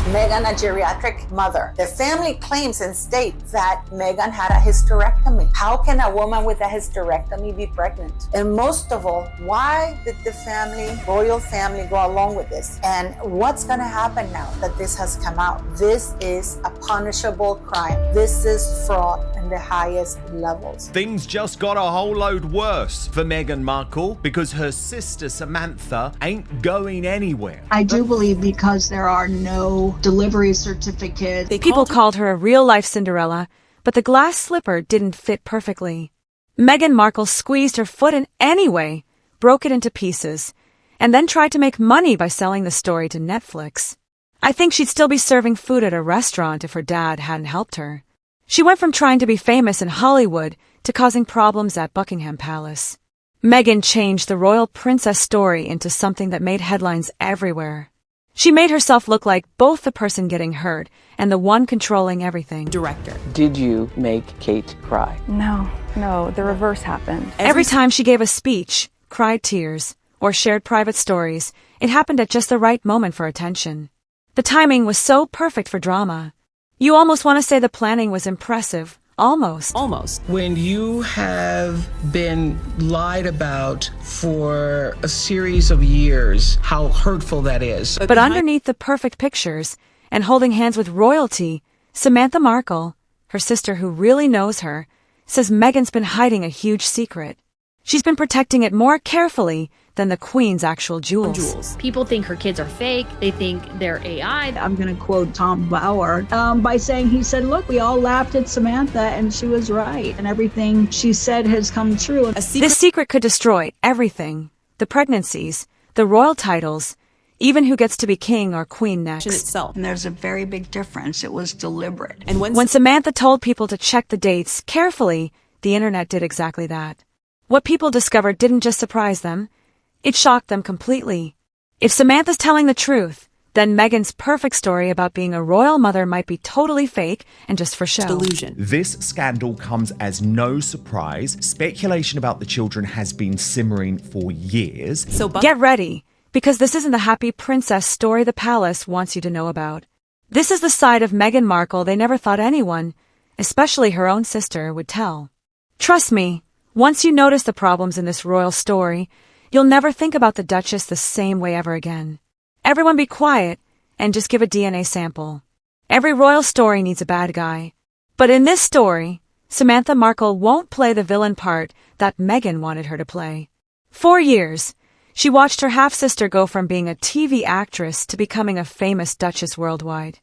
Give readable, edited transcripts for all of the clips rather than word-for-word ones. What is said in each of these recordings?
Meghan a geriatric mother. The family claims and states that Meghan had a hysterectomy. How can a woman with a hysterectomy be pregnant? And most of all, why did the royal family go along with this? And what's going to happen now that this has come out? This is a punishable crime. This is fraud in the highest levels. Things just got a whole load worse for Meghan Markle because her sister Samantha ain't going anywhere. I do believe because there are no delivery certificates. People called her a real-life Cinderella, but the glass slipper didn't fit perfectly. Meghan Markle squeezed her foot in anyway, broke it into pieces, and then tried to make money by selling the story to Netflix. I think she'd still be serving food at a restaurant if her dad hadn't helped her. She went from trying to be famous in Hollywood to causing problems at Buckingham Palace. Meghan changed the royal princess story into something that made headlines everywhere. She made herself look like both the person getting hurt and the one controlling everything. Director. Did you make Kate cry? No, the reverse happened. Every time she gave a speech, cried tears, or shared private stories, it happened at just the right moment for attention. The timing was so perfect for drama. You almost want to say the planning was impressive. Almost. When you have been lied about for a series of years, how hurtful that is. But underneath the perfect pictures and holding hands with royalty, Samantha Markle, her sister who really knows her, says Meghan's been hiding a huge secret. She's been protecting it more carefully than the Queen's actual jewels. People think her kids are fake. They think they're AI. I'm going to quote Tom Bauer by saying, he said, look, we all laughed at Samantha and she was right. And everything she said has come true. This secret could destroy everything. The pregnancies, the royal titles, even who gets to be king or queen next. Itself. And there's a very big difference. It was deliberate. And when Samantha told people to check the dates carefully, the internet did exactly that. What people discovered didn't just surprise them. It shocked them completely. If Samantha's telling the truth, then Meghan's perfect story about being a royal mother might be totally fake and just for show. Delusion. This scandal comes as no surprise. Speculation about the children has been simmering for years. So get ready, because this isn't the happy princess story the palace wants you to know about. This is the side of Meghan Markle they never thought anyone, especially her own sister, would tell. Trust me, once you notice the problems in this royal story, you'll never think about the Duchess the same way ever again. Everyone be quiet and just give a DNA sample. Every royal story needs a bad guy. But in this story, Samantha Markle won't play the villain part that Meghan wanted her to play. 4 years, she watched her half-sister go from being a TV actress to becoming a famous Duchess worldwide.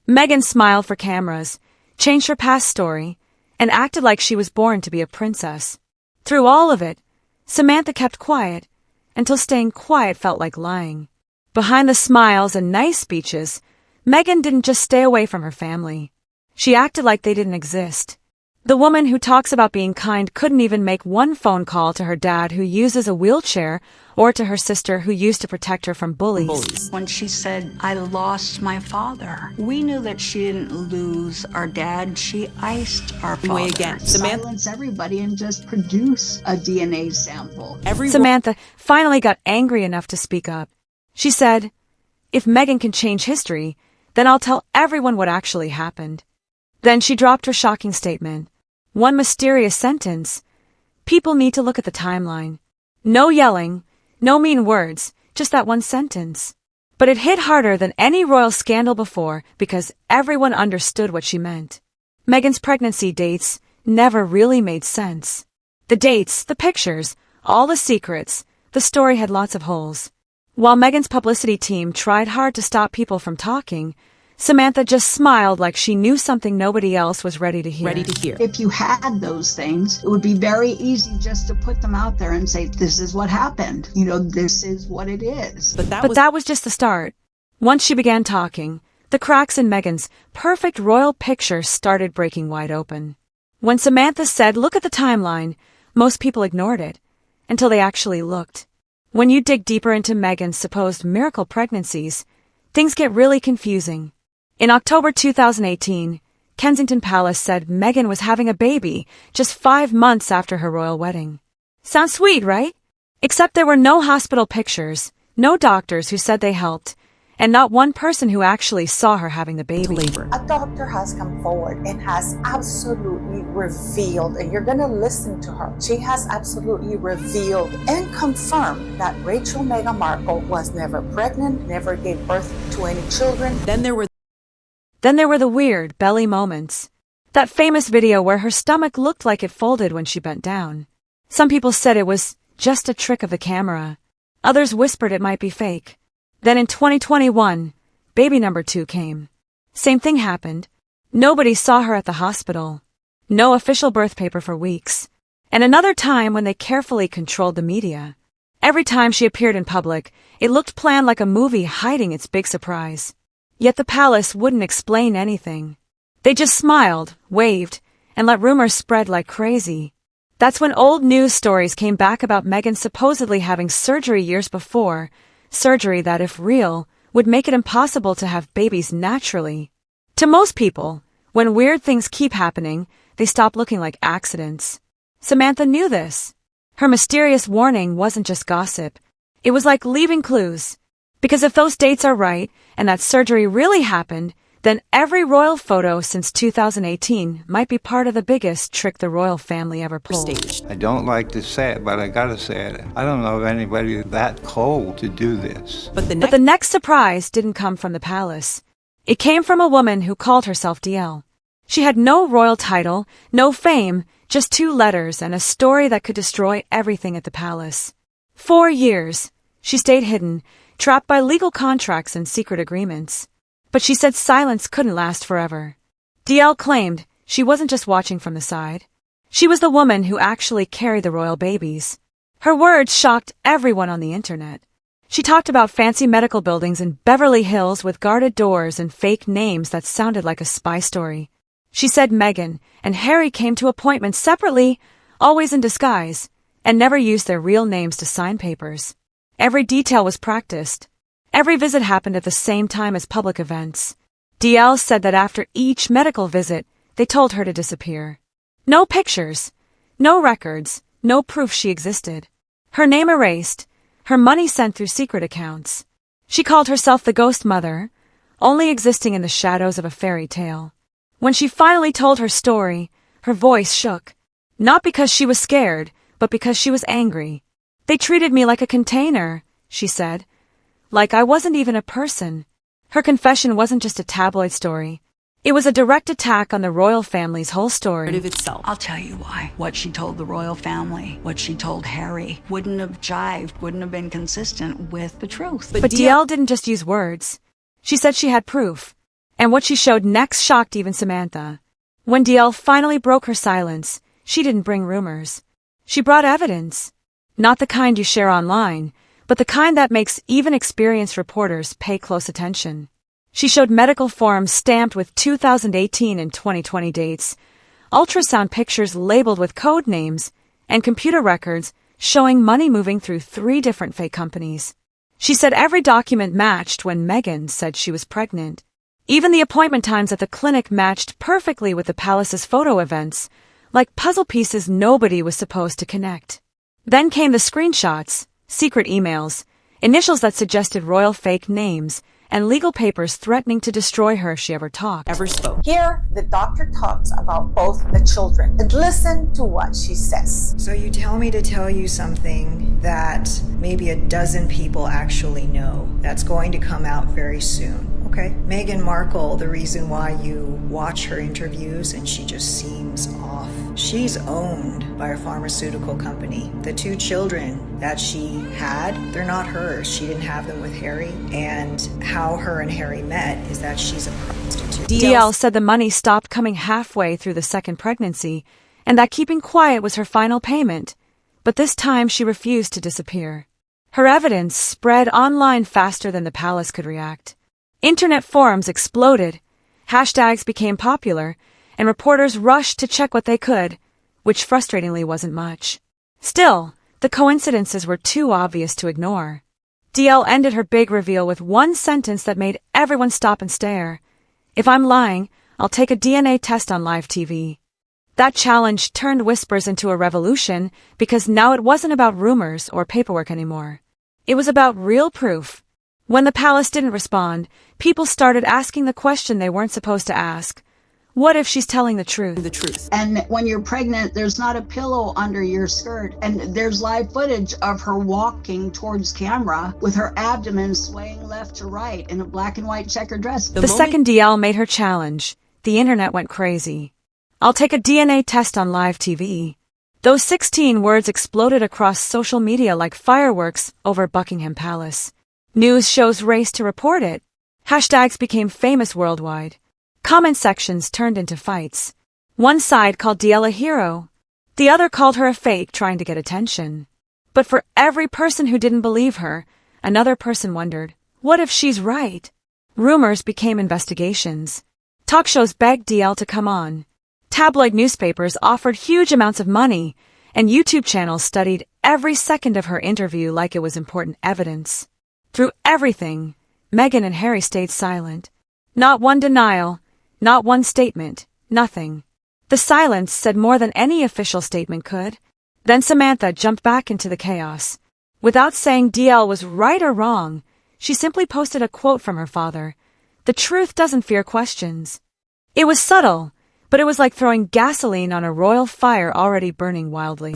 Meghan smiled for cameras, changed her past story, and acted like she was born to be a princess. Through all of it, Samantha kept quiet, until staying quiet felt like lying. Behind the smiles and nice speeches, Meghan didn't just stay away from her family. She acted like they didn't exist. The woman who talks about being kind couldn't even make one phone call to her dad who uses a wheelchair or to her sister who used to protect her from bullies. When she said, I lost my father, we knew that she didn't lose our dad. She iced our father. Again. Silence everybody and just produce a DNA sample. Samantha finally got angry enough to speak up. She said, if Meghan can change history, then I'll tell everyone what actually happened. Then she dropped her shocking statement. One mysterious sentence. People need to look at the timeline. No yelling, no mean words, just that one sentence. But it hit harder than any royal scandal before because everyone understood what she meant. Meghan's pregnancy dates never really made sense. The dates, the pictures, all the secrets, the story had lots of holes. While Meghan's publicity team tried hard to stop people from talking, Samantha just smiled like she knew something nobody else was ready to hear. If you had those things, it would be very easy just to put them out there and say, this is what happened. This is what it is. But that was just the start. Once she began talking, the cracks in Meghan's perfect royal picture started breaking wide open. When Samantha said, look at the timeline, most people ignored it, until they actually looked. When you dig deeper into Meghan's supposed miracle pregnancies, things get really confusing. In October 2018, Kensington Palace said Meghan was having a baby just 5 months after her royal wedding. Sounds sweet, right? Except there were no hospital pictures, no doctors who said they helped, and not one person who actually saw her having the baby. A doctor has come forward and has absolutely revealed, and you're going to listen to her. She has absolutely revealed and confirmed that Rachel Meghan Markle was never pregnant, never gave birth to any children. Then there were the weird belly moments. That famous video where her stomach looked like it folded when she bent down. Some people said it was just a trick of the camera. Others whispered it might be fake. Then in 2021, baby number 2 came. Same thing happened. Nobody saw her at the hospital. No official birth paper for weeks. And another time when they carefully controlled the media. Every time she appeared in public, it looked planned like a movie hiding its big surprise. Yet the palace wouldn't explain anything. They just smiled, waved, and let rumors spread like crazy. That's when old news stories came back about Meghan supposedly having surgery years before, surgery that, if real, would make it impossible to have babies naturally. To most people, when weird things keep happening, they stop looking like accidents. Samantha knew this. Her mysterious warning wasn't just gossip. It was like leaving clues. Because if those dates are right, and that surgery really happened, then every royal photo since 2018 might be part of the biggest trick the royal family ever pulled. I don't like to say it, but I gotta say it. I don't know of anybody that cold to do this. But the next surprise didn't come from the palace. It came from a woman who called herself DL. She had no royal title, no fame, just 2 letters and a story that could destroy everything at the palace. 4 years. She stayed hidden, trapped by legal contracts and secret agreements. But she said silence couldn't last forever. DL claimed she wasn't just watching from the side. She was the woman who actually carried the royal babies. Her words shocked everyone on the internet. She talked about fancy medical buildings in Beverly Hills with guarded doors and fake names that sounded like a spy story. She said Meghan and Harry came to appointments separately, always in disguise, and never used their real names to sign papers. Every detail was practiced. Every visit happened at the same time as public events. DL said that after each medical visit, they told her to disappear. No pictures, no records, no proof she existed. Her name erased, her money sent through secret accounts. She called herself the ghost mother, only existing in the shadows of a fairy tale. When she finally told her story, her voice shook. Not because she was scared, but because she was angry. They treated me like a container, she said. Like I wasn't even a person. Her confession wasn't just a tabloid story. It was a direct attack on the royal family's whole story. I'll tell you why. What she told the royal family, what she told Harry, wouldn't have jived, wouldn't have been consistent with the truth. But DL didn't just use words. She said she had proof. And what she showed next shocked even Samantha. When DL finally broke her silence, she didn't bring rumors. She brought evidence. Not the kind you share online, but the kind that makes even experienced reporters pay close attention. She showed medical forms stamped with 2018 and 2020 dates, ultrasound pictures labeled with code names, and computer records showing money moving through 3 different fake companies. She said every document matched when Meghan said she was pregnant. Even the appointment times at the clinic matched perfectly with the palace's photo events, like puzzle pieces nobody was supposed to connect. Then came the screenshots, secret emails, initials that suggested royal fake names, and legal papers threatening to destroy her if she ever talked. Here, the doctor talks about both the children. And listen to what she says. So you tell me to tell you something that maybe a dozen people actually know that's going to come out very soon. Okay? Meghan Markle, the reason why you watch her interviews and she just seems off, she's owned by a pharmaceutical company. The 2 children that she had, they're not hers. She didn't have them with Harry. And how her and Harry met is that she's a prostitute. DL said the money stopped coming halfway through the second pregnancy, and that keeping quiet was her final payment. But this time she refused to disappear. Her evidence spread online faster than the palace could react. Internet forums exploded, hashtags became popular, and reporters rushed to check what they could, which frustratingly wasn't much. Still, the coincidences were too obvious to ignore. DL ended her big reveal with one sentence that made everyone stop and stare. If I'm lying, I'll take a DNA test on live TV. That challenge turned whispers into a revolution because now it wasn't about rumors or paperwork anymore. It was about real proof. When the palace didn't respond, people started asking the question they weren't supposed to ask. What if she's telling the truth? And when you're pregnant, there's not a pillow under your skirt. And there's live footage of her walking towards camera with her abdomen swaying left to right in a black and white checkered dress. The second DL made her challenge, the internet went crazy. I'll take a DNA test on live TV. Those 16 words exploded across social media like fireworks over Buckingham Palace. News shows raced to report it. Hashtags became famous worldwide. Comment sections turned into fights. One side called DL a hero. The other called her a fake trying to get attention. But for every person who didn't believe her, another person wondered, what if she's right? Rumors became investigations. Talk shows begged DL to come on. Tabloid newspapers offered huge amounts of money, and YouTube channels studied every second of her interview like it was important evidence. Through everything, Meghan and Harry stayed silent. Not one denial, not one statement, nothing. The silence said more than any official statement could. Then Samantha jumped back into the chaos. Without saying DL was right or wrong, she simply posted a quote from her father. The truth doesn't fear questions. It was subtle, but it was like throwing gasoline on a royal fire already burning wildly.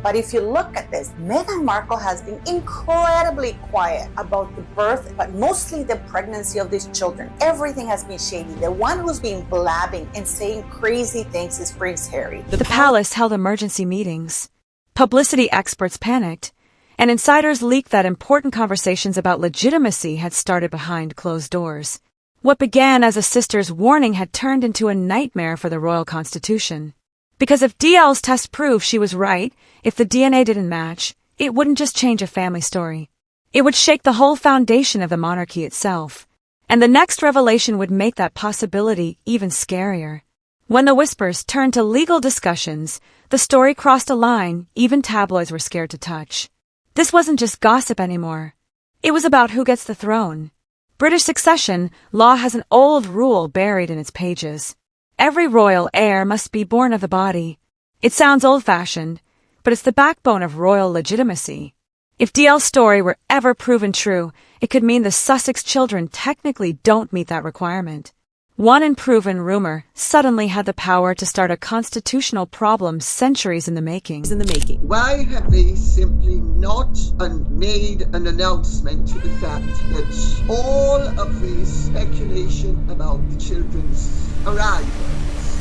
But if you look at this, Meghan Markle has been incredibly quiet about the birth, but mostly the pregnancy of these children. Everything has been shady. The one who's been blabbing and saying crazy things is Prince Harry. The palace held emergency meetings. Publicity experts panicked, and insiders leaked that important conversations about legitimacy had started behind closed doors. What began as a sister's warning had turned into a nightmare for the royal constitution. Because if DL's test proved she was right, if the DNA didn't match, it wouldn't just change a family story. It would shake the whole foundation of the monarchy itself. And the next revelation would make that possibility even scarier. When the whispers turned to legal discussions, the story crossed a line even tabloids were scared to touch. This wasn't just gossip anymore. It was about who gets the throne. British succession law has an old rule buried in its pages. Every royal heir must be born of the body. It sounds old-fashioned, but it's the backbone of royal legitimacy. If DL's story were ever proven true, it could mean the Sussex children technically don't meet that requirement. One unproven rumor suddenly had the power to start a constitutional problem centuries in the making. Why have they simply not made an announcement to the fact that all of the speculation about the children's arrival?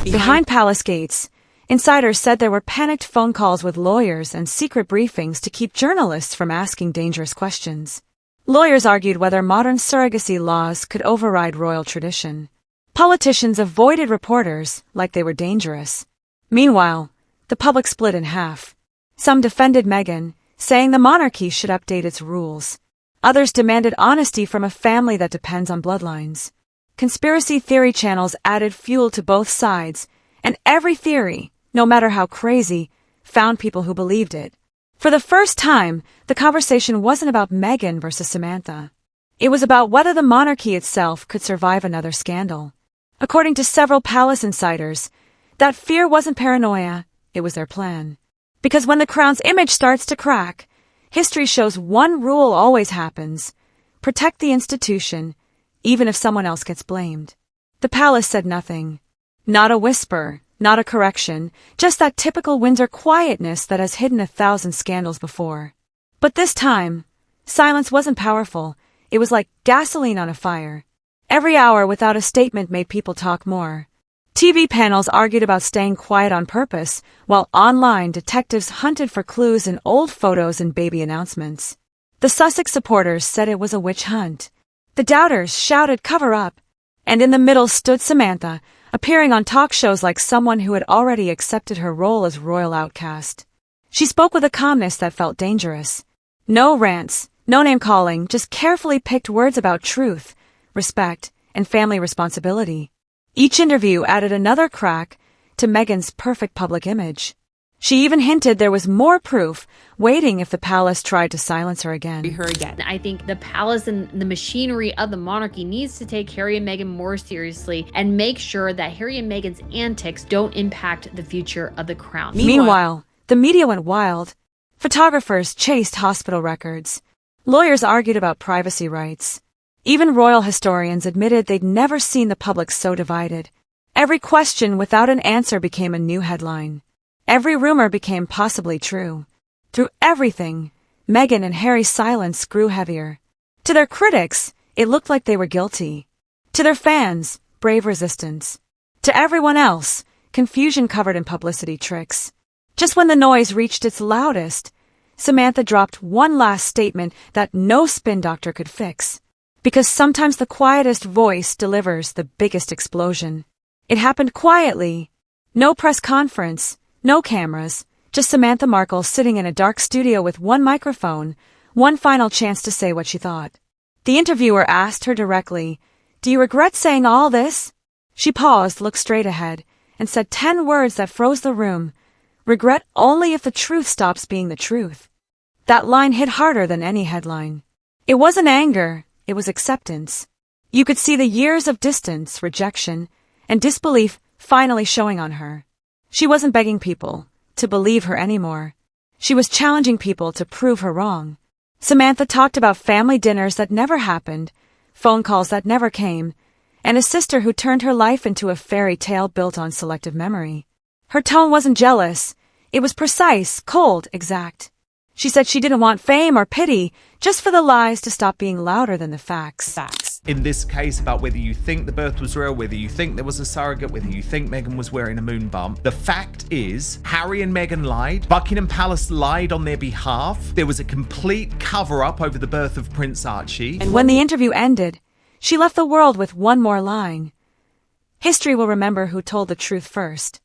Behind palace gates, insiders said there were panicked phone calls with lawyers and secret briefings to keep journalists from asking dangerous questions. Lawyers argued whether modern surrogacy laws could override royal tradition. Politicians avoided reporters like they were dangerous. Meanwhile, the public split in half. Some defended Meghan, saying the monarchy should update its rules. Others demanded honesty from a family that depends on bloodlines. Conspiracy theory channels added fuel to both sides, and every theory, no matter how crazy, found people who believed it. For the first time, the conversation wasn't about Meghan versus Samantha. It was about whether the monarchy itself could survive another scandal. According to several palace insiders, that fear wasn't paranoia, it was their plan. Because when the crown's image starts to crack, history shows one rule always happens: protect the institution, even if someone else gets blamed. The palace said nothing. Not a whisper, not a correction, just that typical Windsor quietness that has hidden 1,000 scandals before. But this time, silence wasn't powerful, it was like gasoline on a fire. Every hour without a statement made people talk more. TV panels argued about staying quiet on purpose, while online detectives hunted for clues in old photos and baby announcements. The Sussex supporters said it was a witch hunt. The doubters shouted cover up. And in the middle stood Samantha, appearing on talk shows like someone who had already accepted her role as royal outcast. She spoke with a calmness that felt dangerous. No rants, no name-calling, just carefully picked words about truth, respect, and family responsibility. Each interview added another crack to Meghan's perfect public image. She even hinted there was more proof waiting if the palace tried to silence her again. I think the palace and the machinery of the monarchy needs to take Harry and Meghan more seriously and make sure that Harry and Meghan's antics don't impact the future of the crown. Meanwhile, the media went wild. Photographers chased hospital records. Lawyers argued about privacy rights. Even royal historians admitted they'd never seen the public so divided. Every question without an answer became a new headline. Every rumor became possibly true. Through everything, Meghan and Harry's silence grew heavier. To their critics, it looked like they were guilty. To their fans, brave resistance. To everyone else, confusion covered in publicity tricks. Just when the noise reached its loudest, Samantha dropped one last statement that no spin doctor could fix. Because sometimes the quietest voice delivers the biggest explosion. It happened quietly. No press conference, no cameras, just Samantha Markle sitting in a dark studio with one microphone, one final chance to say what she thought. The interviewer asked her directly, "Do you regret saying all this?" She paused, looked straight ahead, and said 10 words that froze the room. "Regret only if the truth stops being the truth." That line hit harder than any headline. It wasn't anger, it was acceptance. You could see the years of distance, rejection, and disbelief finally showing on her. She wasn't begging people to believe her anymore. She was challenging people to prove her wrong. Samantha talked about family dinners that never happened, phone calls that never came, and a sister who turned her life into a fairy tale built on selective memory. Her tone wasn't jealous. It was precise, cold, exact. She said she didn't want fame or pity, just for the lies to stop being louder than the facts. In this case, about whether you think the birth was real, whether you think there was a surrogate, whether you think Meghan was wearing a moon bump, the fact is, Harry and Meghan lied. Buckingham Palace lied on their behalf. There was a complete cover-up over the birth of Prince Archie. And when the interview ended, she left the world with one more line. History will remember who told the truth first.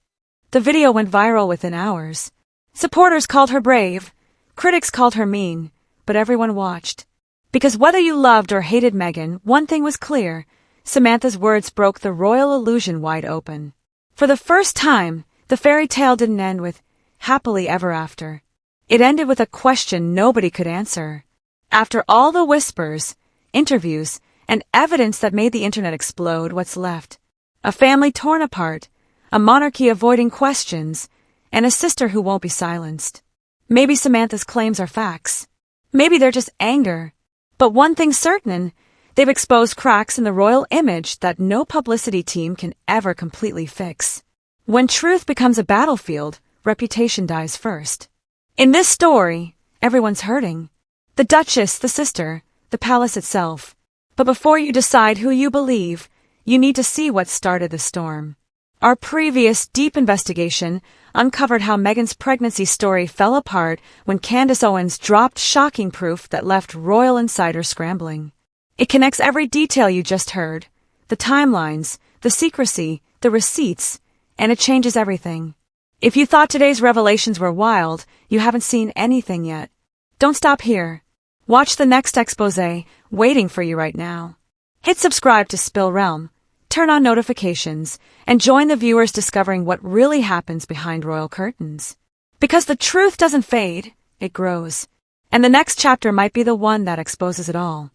The video went viral within hours. Supporters called her brave. Critics called her mean, but everyone watched. Because whether you loved or hated Meghan, one thing was clear. Samantha's words broke the royal illusion wide open. For the first time, the fairy tale didn't end with happily ever after. It ended with a question nobody could answer. After all the whispers, interviews, and evidence that made the internet explode, what's left? A family torn apart, a monarchy avoiding questions, and a sister who won't be silenced. Maybe Samantha's claims are facts. Maybe they're just anger. But one thing's certain, they've exposed cracks in the royal image that no publicity team can ever completely fix. When truth becomes a battlefield, reputation dies first. In this story, everyone's hurting. The Duchess, the sister, the palace itself. But before you decide who you believe, you need to see what started the storm. Our previous deep investigation uncovered how Meghan's pregnancy story fell apart when Candace Owens dropped shocking proof that left royal insiders scrambling. It connects every detail you just heard, the timelines, the secrecy, the receipts, and it changes everything. If you thought today's revelations were wild, you haven't seen anything yet. Don't stop here. Watch the next exposé waiting for you right now. Hit subscribe to Spill Realm. Turn on notifications, and join the viewers discovering what really happens behind royal curtains. Because the truth doesn't fade, it grows. And the next chapter might be the one that exposes it all.